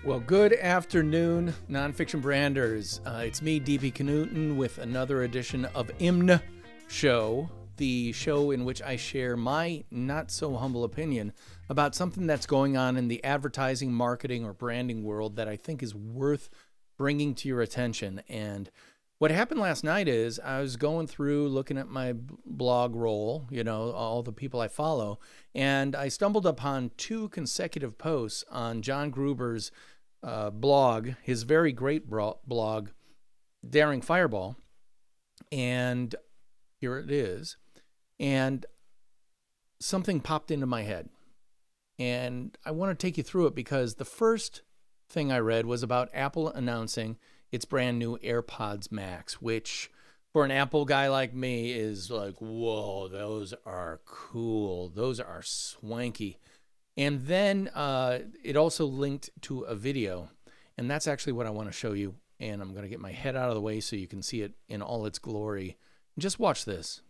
Well, good afternoon, nonfiction branders. It's me, DP Knudten, with another edition of IMNSHOW, the show in which I share my not-so-humble opinion about something that's going on in the advertising, marketing, or branding world that I think is worth bringing to your attention. And what happened last night is I was going through looking at my blog roll, all the people I follow, and I stumbled upon two consecutive posts on John Gruber's blog, his very great blog, Daring Fireball. And here it is. And something popped into my head. And I want to take you through it because the first thing I read was about Apple announcing its brand new AirPods Max, which for an Apple guy like me is like, whoa, those are cool. Those are swanky. And then it also linked to a video, and that's actually what I want to show you. And I'm going to get my head out of the way so you can see it in all its glory. Just watch this.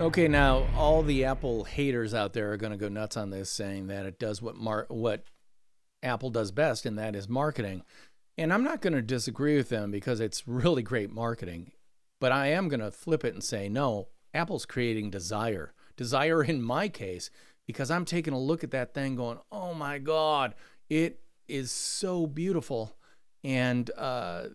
Okay, now all the Apple haters out there are going to go nuts on this, saying that it does what Apple does best, and that is marketing. And I'm not going to disagree with them because it's really great marketing. But I am going to flip it and say, no, Apple's creating desire. Desire in my case, because I'm taking a look at that thing going, oh my God, it is so beautiful. And I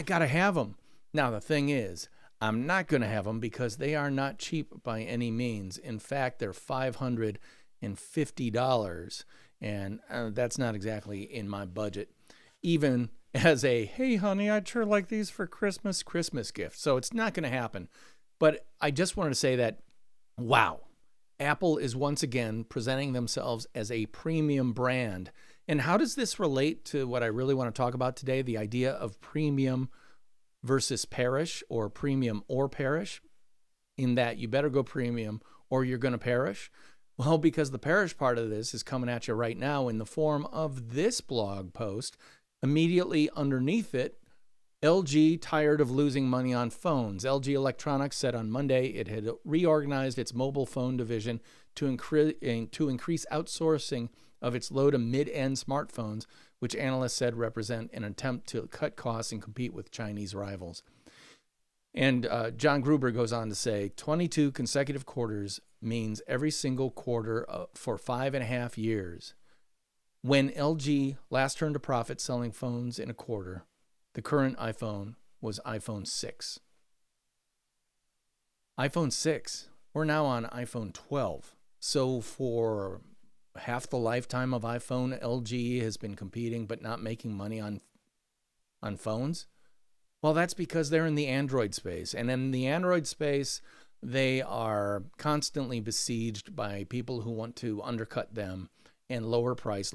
got to have them. Now, the thing is, I'm not going to have them because they are not cheap by any means. In fact, they're $550, and that's not exactly in my budget. Even as a, hey, honey, I'd sure like these for Christmas gift. So it's not going to happen. But I just wanted to say that, wow, Apple is once again presenting themselves as a premium brand. And how does this relate to what I really want to talk about today, the idea of premium versus perish, or premium or perish, in that you better go premium or you're going to perish? Well, because the perish part of this is coming at you right now in the form of this blog post. Immediately underneath it, LG tired of losing money on phones. LG Electronics said on Monday it had reorganized its mobile phone division to increase outsourcing of its low to mid-end smartphones, which analysts said represent an attempt to cut costs and compete with Chinese rivals. And John Gruber goes on to say, 22 consecutive quarters means every single quarter for 5.5 years. When LG last turned a profit selling phones in a quarter, the current iPhone was iPhone 6. iPhone 6. We're now on iPhone 12. So for half the lifetime of iPhone, LG has been competing but not making money on phones. Well, that's because they're in the Android space. And in the Android space, they are constantly besieged by people who want to undercut them and lower price.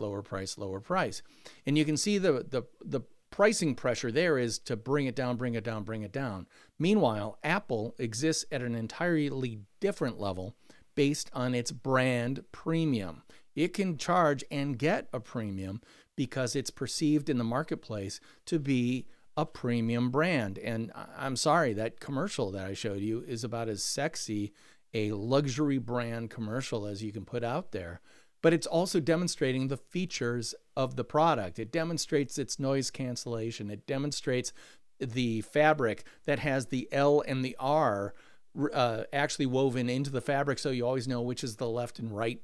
And you can see the pricing pressure there is to bring it down. Meanwhile, Apple exists at an entirely different level based on its brand premium. It can charge and get a premium because it's perceived in the marketplace to be a premium brand. And I'm sorry, that commercial that I showed you is about as sexy a luxury brand commercial as you can put out there. But it's also demonstrating the features of the product. It demonstrates its noise cancellation. It demonstrates the fabric that has the L and the R actually woven into the fabric, so you always know which is the left and right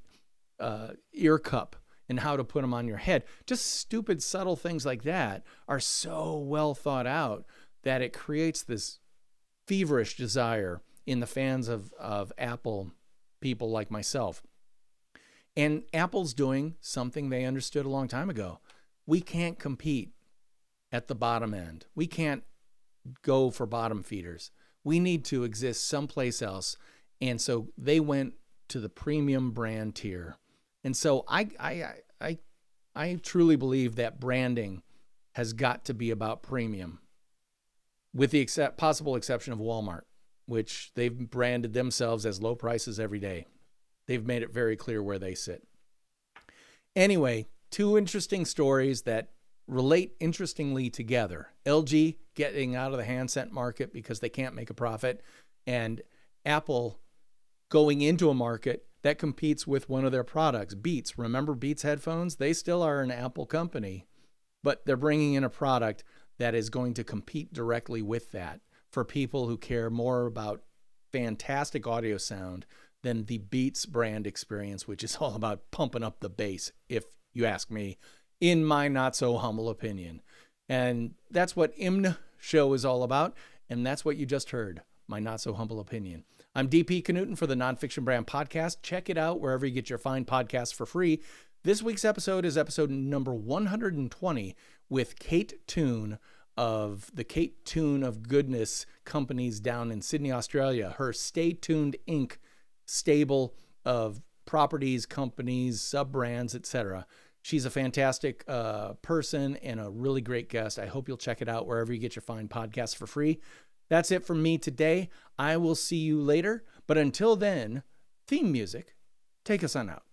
ear cup and how to put them on your head. Just stupid, subtle things like that are so well thought out that it creates this feverish desire in the fans of Apple people like myself. And Apple's doing something they understood a long time ago. We can't compete at the bottom end. We can't go for bottom feeders. We need to exist someplace else. And so they went to the premium brand tier. And so I truly believe that branding has got to be about premium, with the possible exception of Walmart, which they've branded themselves as low prices every day. They've made it very clear where they sit. Anyway, two interesting stories that relate interestingly together. LG getting out of the handset market because they can't make a profit, and Apple going into a market that competes with one of their products, Beats. Remember Beats headphones? They still are an Apple company, but they're bringing in a product that is going to compete directly with that for people who care more about fantastic audio sound than the Beats brand experience, which is all about pumping up the bass, if you ask me, in my not so humble opinion. And that's what IMNSHOW is all about. And that's what you just heard, my not so humble opinion. I'm DP Knudten for the Nonfiction Brand Podcast. Check it out wherever you get your fine podcasts for free. This week's episode is episode number 120 with Kate Toon of the Kate Toon of Goodness companies down in Sydney, Australia. Her Stay Tuned Inc. stable of properties, companies, sub-brands, etc. She's a fantastic person and a really great guest. I hope you'll check it out wherever you get your fine podcasts for free. That's it from me today. I will see you later. But until then, theme music, take us on out.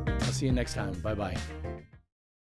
I'll see you next time. Bye-bye.